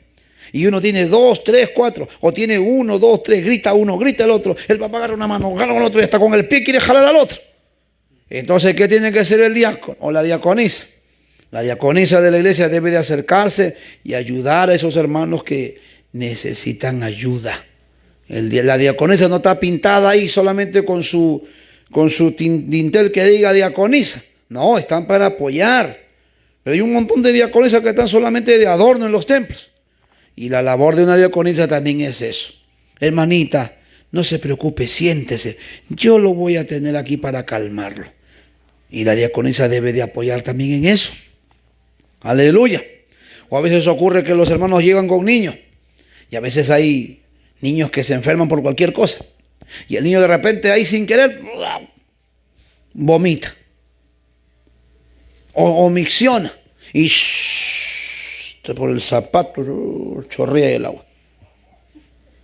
Y uno tiene 2, 3, 4, o tiene 1, 2, 3, grita uno, grita el otro, el papá agarra una mano, agarra el otro y hasta con el pie quiere jalar al otro. Entonces, ¿qué tiene que hacer el diácono o la diaconisa? La diaconisa de la iglesia debe de acercarse y ayudar a esos hermanos que necesitan ayuda. La diaconisa no está pintada ahí solamente con su dintel que diga diaconisa. No, están para apoyar. Pero hay un montón de diaconisas que están solamente de adorno en los templos. Y la labor de una diaconisa también es eso. Hermanita, no se preocupe, siéntese. Yo lo voy a tener aquí para calmarlo. Y la diaconisa debe de apoyar también en eso. Aleluya. O a veces ocurre que los hermanos llegan con niños. Y a veces hay niños que se enferman por cualquier cosa. Y el niño de repente ahí sin querer vomita. O micciona. Y por el zapato chorrea el agua.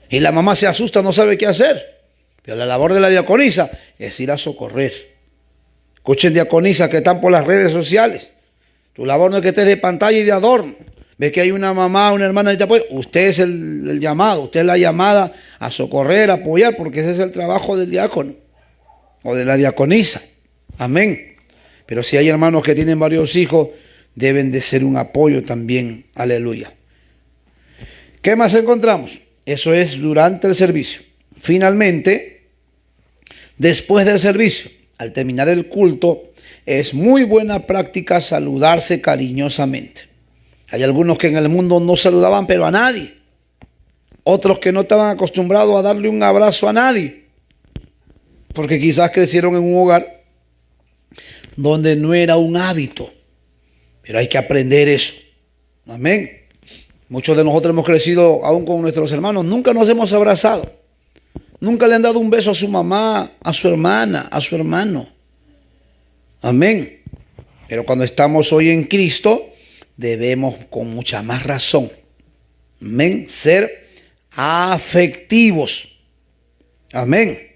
Y la mamá se asusta, no sabe qué hacer. Pero la labor de la diaconisa es ir a socorrer. Escuchen diaconisas que están por las redes sociales. Tu labor no es que estés de pantalla y de adorno. Ves que hay una mamá, una hermana que te apoya. Usted es el llamado, usted es la llamada a socorrer, a apoyar, porque ese es el trabajo del diácono o de la diaconisa. Amén. Pero si hay hermanos que tienen varios hijos, deben de ser un apoyo también. Aleluya. ¿Qué más encontramos? Eso es durante el servicio. Finalmente, después del servicio, al terminar el culto, es muy buena práctica saludarse cariñosamente. Hay algunos que en el mundo no saludaban, pero a nadie. Otros que no estaban acostumbrados a darle un abrazo a nadie, porque quizás crecieron en un hogar donde no era un hábito. Pero hay que aprender eso. Amén. Muchos de nosotros hemos crecido aún con nuestros hermanos. Nunca nos hemos abrazado. Nunca le han dado un beso a su mamá, a su hermana, a su hermano. Amén. Pero cuando estamos hoy en Cristo, debemos con mucha más razón, amén, ser afectivos. Amén.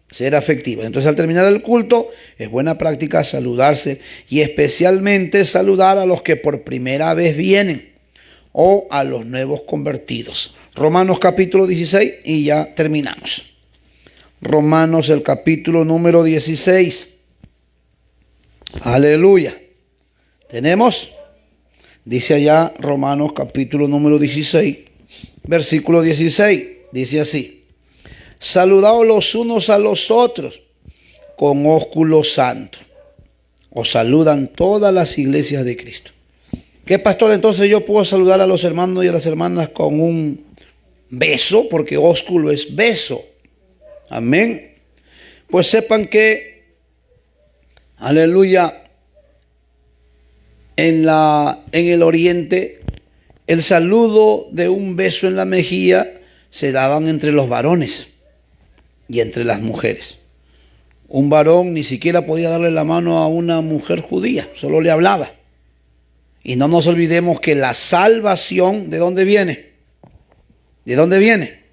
Ser afectivos. Entonces, al terminar el culto, es buena práctica saludarse y especialmente saludar a los que por primera vez vienen o a los nuevos convertidos. Romanos capítulo 16 y ya terminamos. Romanos el capítulo número 16. Aleluya. ¿Tenemos? Dice allá Romanos capítulo número 16, versículo 16. Dice así. Saludaos los unos a los otros con ósculo santo. Os saludan todas las iglesias de Cristo. ¿Qué, pastor? Entonces yo puedo saludar a los hermanos y a las hermanas con un beso, porque ósculo es beso. Amén. Pues sepan que, aleluya, en el oriente, el saludo de un beso en la mejilla se daban entre los varones y entre las mujeres. Un varón ni siquiera podía darle la mano a una mujer judía, solo le hablaba. Y no nos olvidemos que la salvación, ¿de dónde viene? ¿De dónde viene?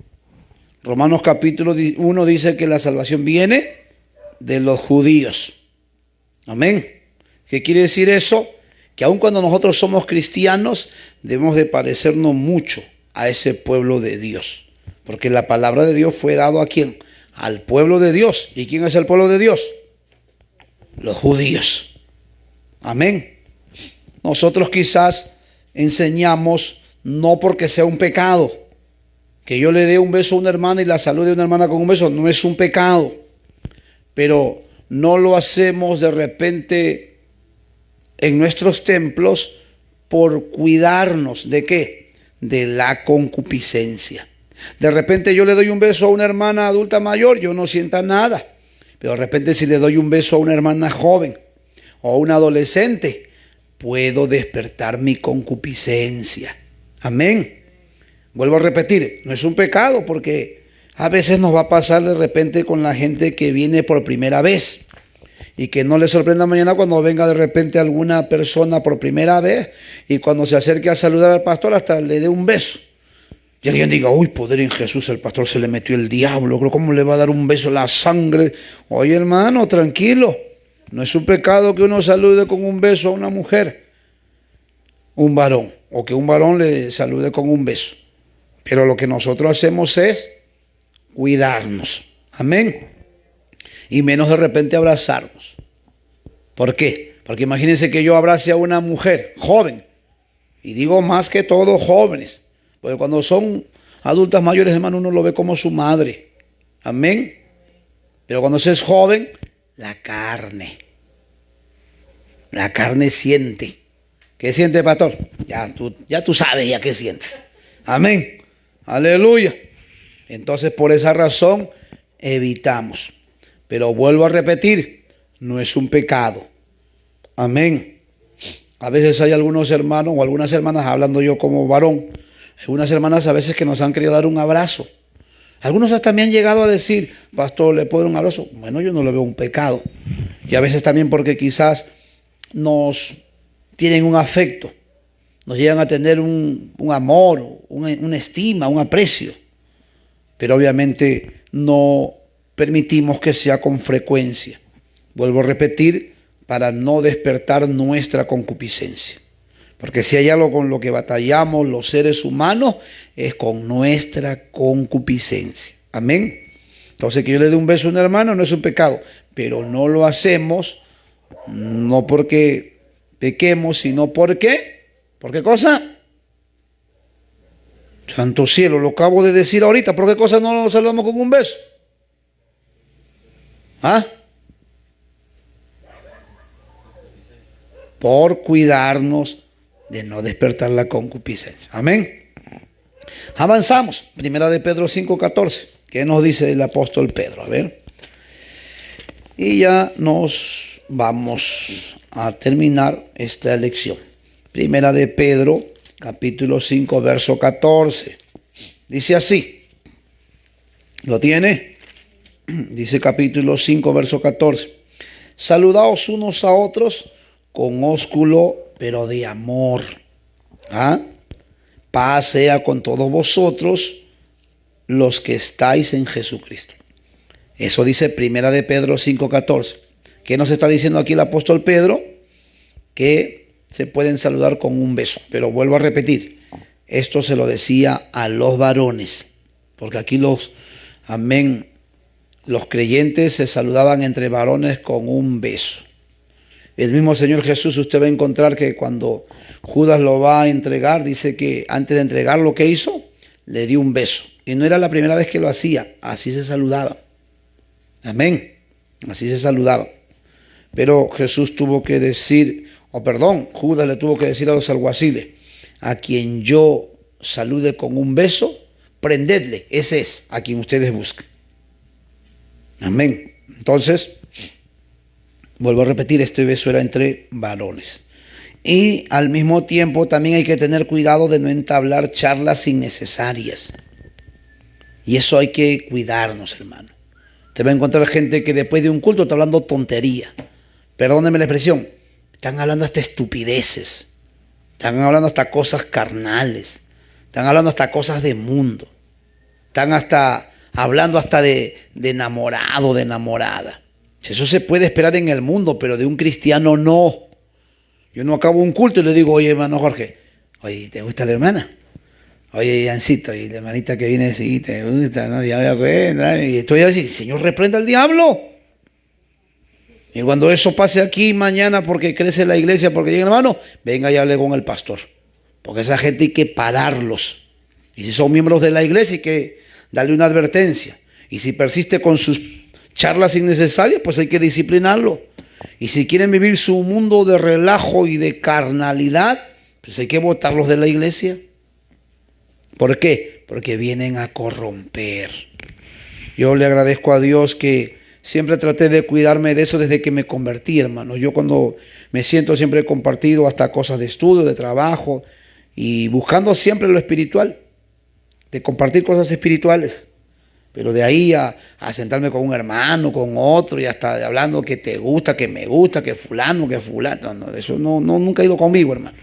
Romanos capítulo 1 dice que la salvación viene de los judíos. Amén. ¿Qué quiere decir eso? Que aun cuando nosotros somos cristianos, debemos de parecernos mucho a ese pueblo de Dios. Porque la palabra de Dios fue dado ¿a quién? Al pueblo de Dios. ¿Y quién es el pueblo de Dios? Los judíos. Amén. Nosotros quizás enseñamos no porque sea un pecado. Que yo le dé un beso a una hermana y la salude a una hermana con un beso no es un pecado. Pero no lo hacemos de repente en nuestros templos por cuidarnos ¿de qué? De la concupiscencia. De repente yo le doy un beso a una hermana adulta mayor, yo no sienta nada. Pero de repente si le doy un beso a una hermana joven o a una adolescente, puedo despertar mi concupiscencia. Amén. Vuelvo a repetir, no es un pecado porque a veces nos va a pasar de repente con la gente que viene por primera vez. Y que no le sorprenda mañana cuando venga de repente alguna persona por primera vez y cuando se acerque a saludar al pastor hasta le dé un beso. Y alguien diga, uy, poder en Jesús, el pastor se le metió el diablo, ¿cómo le va a dar un beso la sangre? Oye, hermano, tranquilo. No es un pecado que uno salude con un beso a una mujer, un varón, o que un varón le salude con un beso. Pero lo que nosotros hacemos es cuidarnos. Amén. Y menos de repente abrazarnos. ¿Por qué? Porque imagínense que yo abrace a una mujer joven. Y digo más que todo jóvenes. Porque cuando son adultas mayores, hermano, uno lo ve como su madre. Amén. Pero cuando se es joven, la carne siente. ¿Qué siente, pastor? Ya tú sabes ya qué sientes. Amén. Aleluya. Entonces, por esa razón, evitamos. Pero vuelvo a repetir, no es un pecado. Amén. A veces hay algunos hermanos o algunas hermanas, hablando yo como varón, algunas hermanas a veces que nos han querido dar un abrazo. Algunos hasta me han llegado a decir, pastor, ¿le puedo dar un abrazo? Bueno, yo no le veo un pecado. Y a veces también porque quizás nos tienen un afecto, nos llegan a tener un amor, una estima, un aprecio. Pero obviamente no permitimos que sea con frecuencia. Vuelvo a repetir, para no despertar nuestra concupiscencia. Porque si hay algo con lo que batallamos los seres humanos, es con nuestra concupiscencia. Amén. Entonces, que yo le dé un beso a un hermano no es un pecado, pero no lo hacemos no porque pequemos, sino porque, ¿por qué cosa? Santo cielo, lo acabo de decir ahorita, ¿por qué cosa no nos saludamos con un beso? ¿Ah? Por cuidarnos de no despertar la concupiscencia. Amén. Avanzamos. Primera de Pedro 5:14. ¿Qué nos dice el apóstol Pedro? A ver. Y ya nos vamos a terminar esta lección. Primera de Pedro, capítulo 5, verso 14. Dice así. ¿Lo tiene? Dice capítulo 5, verso 14. Saludaos unos a otros con ósculo, pero de amor. ¿Ah? Paz sea con todos vosotros los que estáis en Jesucristo. Eso dice Primera de Pedro 5:14. ¿Qué nos está diciendo aquí el apóstol Pedro? Que se pueden saludar con un beso. Pero vuelvo a repetir, esto se lo decía a los varones, porque aquí los creyentes se saludaban entre varones con un beso. El mismo Señor Jesús, usted va a encontrar que cuando Judas lo va a entregar, dice que antes de entregar lo que hizo, le dio un beso. Y no era la primera vez que lo hacía, así se saludaba. Amén, así se saludaba. Pero Jesús tuvo que decir, Judas le tuvo que decir a los alguaciles, a quien yo salude con un beso, prendedle, ese es a quien ustedes buscan. Amén. Entonces, vuelvo a repetir, este beso era entre varones. Y al mismo tiempo también hay que tener cuidado de no entablar charlas innecesarias. Y eso hay que cuidarnos, hermano. Te va a encontrar gente que después de un culto está hablando tontería. Perdónenme la expresión. Están hablando hasta estupideces. Están hablando hasta cosas carnales. Están hablando hasta cosas de mundo. Están hasta hablando hasta de enamorado, de enamorada. Eso se puede esperar en el mundo, pero de un cristiano no. Yo no acabo un culto y le digo, oye, hermano Jorge, oye, ¿te gusta la hermana? Oye, Jancito, y la hermanita que viene, sí, te gusta, ¿no? Ya me da cuenta. Y estoy así, Señor, reprenda al diablo. Y cuando eso pase aquí mañana porque crece la iglesia, porque llega hermano, venga y hable con el pastor. Porque esa gente hay que pararlos. Y si son miembros de la iglesia hay que darle una advertencia. Y si persiste con sus charlas innecesarias, pues hay que disciplinarlo. Y si quieren vivir su mundo de relajo y de carnalidad, pues hay que botarlos de la iglesia. ¿Por qué? Porque vienen a corromper. Yo le agradezco a Dios que siempre traté de cuidarme de eso desde que me convertí, hermano. Yo cuando me siento siempre he compartido hasta cosas de estudio, de trabajo y buscando siempre lo espiritual, de compartir cosas espirituales. Pero de ahí a sentarme con un hermano, con otro y hasta hablando que te gusta, que me gusta, que fulano, que fulano. No, eso nunca ha ido conmigo, hermano.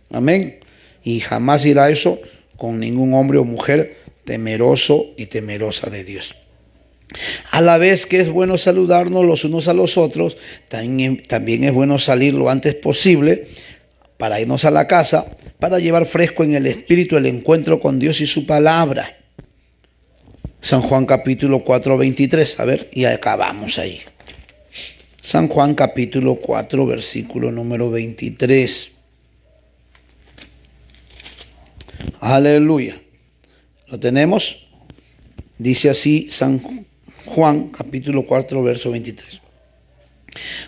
Amén. Y jamás irá eso con ningún hombre o mujer temeroso y temerosa de Dios. A la vez que es bueno saludarnos los unos a los otros, también es bueno salir lo antes posible para irnos a la casa, para llevar fresco en el espíritu el encuentro con Dios y su palabra. San Juan capítulo 4, 23, a ver, y acabamos ahí. San Juan capítulo 4, versículo número 23. Aleluya. ¿Lo tenemos? Dice así San Juan capítulo 4, verso 23.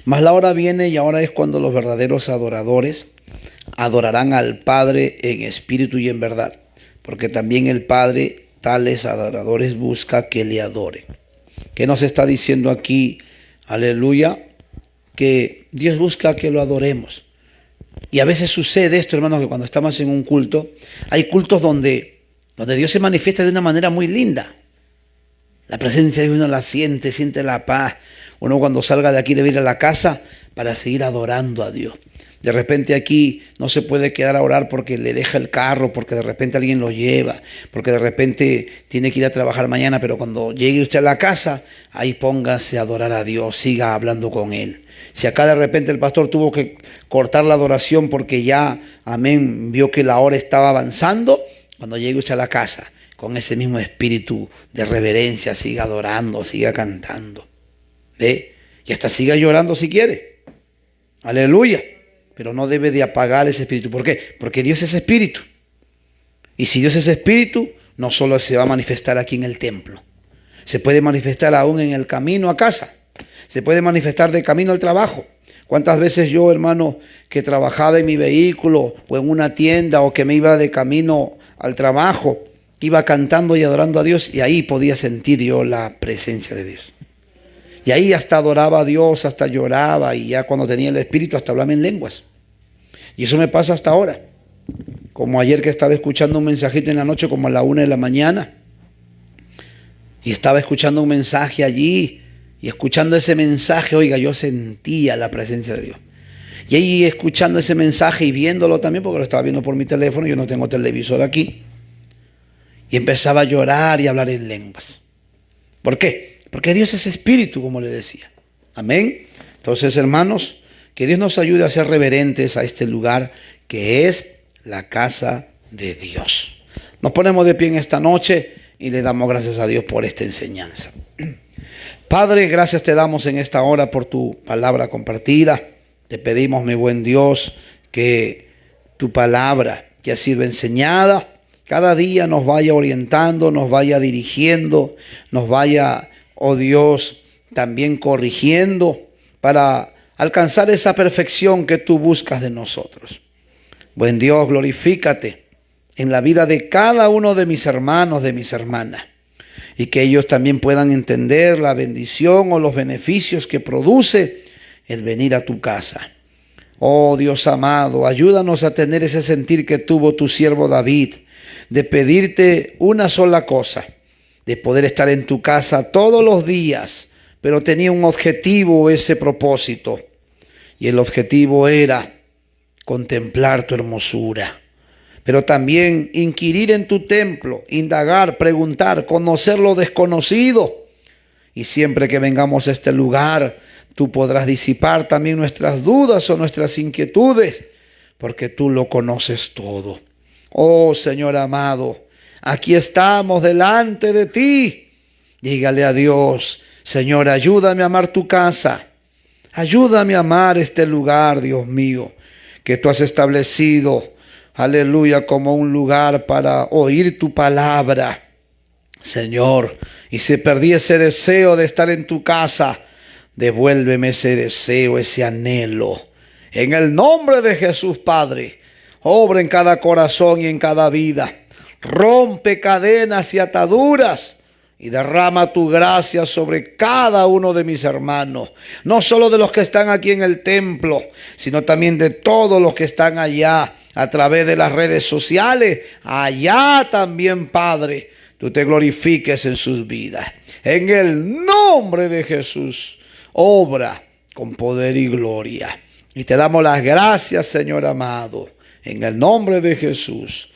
Mas la hora viene y ahora es cuando los verdaderos adoradores adorarán al Padre en espíritu y en verdad, porque también el Padre tales adoradores busca que le adoren. ¿Qué nos está diciendo aquí? Aleluya, que Dios busca que lo adoremos. Y a veces sucede esto, hermanos, que cuando estamos en un culto, hay cultos donde Dios se manifiesta de una manera muy linda. La presencia de uno la siente la paz. Uno cuando salga de aquí debe ir a la casa para seguir adorando a Dios. De repente aquí no se puede quedar a orar porque le deja el carro, porque de repente alguien lo lleva, porque de repente tiene que ir a trabajar mañana, pero cuando llegue usted a la casa, ahí póngase a adorar a Dios, siga hablando con Él. Si acá de repente el pastor tuvo que cortar la adoración porque ya, amén, vio que la hora estaba avanzando, cuando llegue usted a la casa, con ese mismo espíritu de reverencia, siga adorando, siga cantando. ¿Ve? Y hasta siga llorando si quiere. Aleluya. Pero no debe de apagar ese espíritu. ¿Por qué? Porque Dios es espíritu. Y si Dios es espíritu, no solo se va a manifestar aquí en el templo. Se puede manifestar aún en el camino a casa. Se puede manifestar de camino al trabajo. ¿Cuántas veces yo, hermano, que trabajaba en mi vehículo o en una tienda o que me iba de camino al trabajo, iba cantando y adorando a Dios y ahí podía sentir yo la presencia de Dios? Y ahí hasta adoraba a Dios, hasta lloraba y ya cuando tenía el espíritu hasta hablaba en lenguas. Y eso me pasa hasta ahora. Como ayer que estaba escuchando un mensajito en la noche como a la 1 de la mañana. Y estaba escuchando un mensaje allí y escuchando ese mensaje, oiga, yo sentía la presencia de Dios. Y ahí escuchando ese mensaje y viéndolo también, porque lo estaba viendo por mi teléfono, yo no tengo televisor aquí. Y empezaba a llorar y a hablar en lenguas. ¿Por qué? Porque Dios es espíritu, como le decía. Amén. Entonces, hermanos, que Dios nos ayude a ser reverentes a este lugar que es la casa de Dios. Nos ponemos de pie en esta noche y le damos gracias a Dios por esta enseñanza. Padre, gracias te damos en esta hora por tu palabra compartida. Te pedimos, mi buen Dios, que tu palabra que ha sido enseñada cada día nos vaya orientando, nos vaya dirigiendo, nos vaya, oh Dios, también corrigiendo para alcanzar esa perfección que tú buscas de nosotros. Buen Dios, glorifícate en la vida de cada uno de mis hermanos, de mis hermanas, y que ellos también puedan entender la bendición o los beneficios que produce el venir a tu casa. Oh Dios amado, ayúdanos a tener ese sentir que tuvo tu siervo David, de pedirte una sola cosa, de poder estar en tu casa todos los días, pero tenía un objetivo, ese propósito, y el objetivo era contemplar tu hermosura, pero también inquirir en tu templo, indagar, preguntar, conocer lo desconocido. Y siempre que vengamos a este lugar, tú podrás disipar también nuestras dudas o nuestras inquietudes, porque tú lo conoces todo. Oh Señor amado, aquí estamos delante de ti. Dígale a Dios: Señor, ayúdame a amar tu casa. Ayúdame a amar este lugar, Dios mío, que tú has establecido, aleluya, como un lugar para oír tu palabra. Señor, y si perdí ese deseo de estar en tu casa, devuélveme ese deseo, ese anhelo. En el nombre de Jesús, Padre, obra en cada corazón y en cada vida. Rompe cadenas y ataduras y derrama tu gracia sobre cada uno de mis hermanos. No solo de los que están aquí en el templo, sino también de todos los que están allá a través de las redes sociales. Allá también, Padre, tú te glorifiques en sus vidas. En el nombre de Jesús, obra con poder y gloria. Y te damos las gracias, Señor amado. En el nombre de Jesús.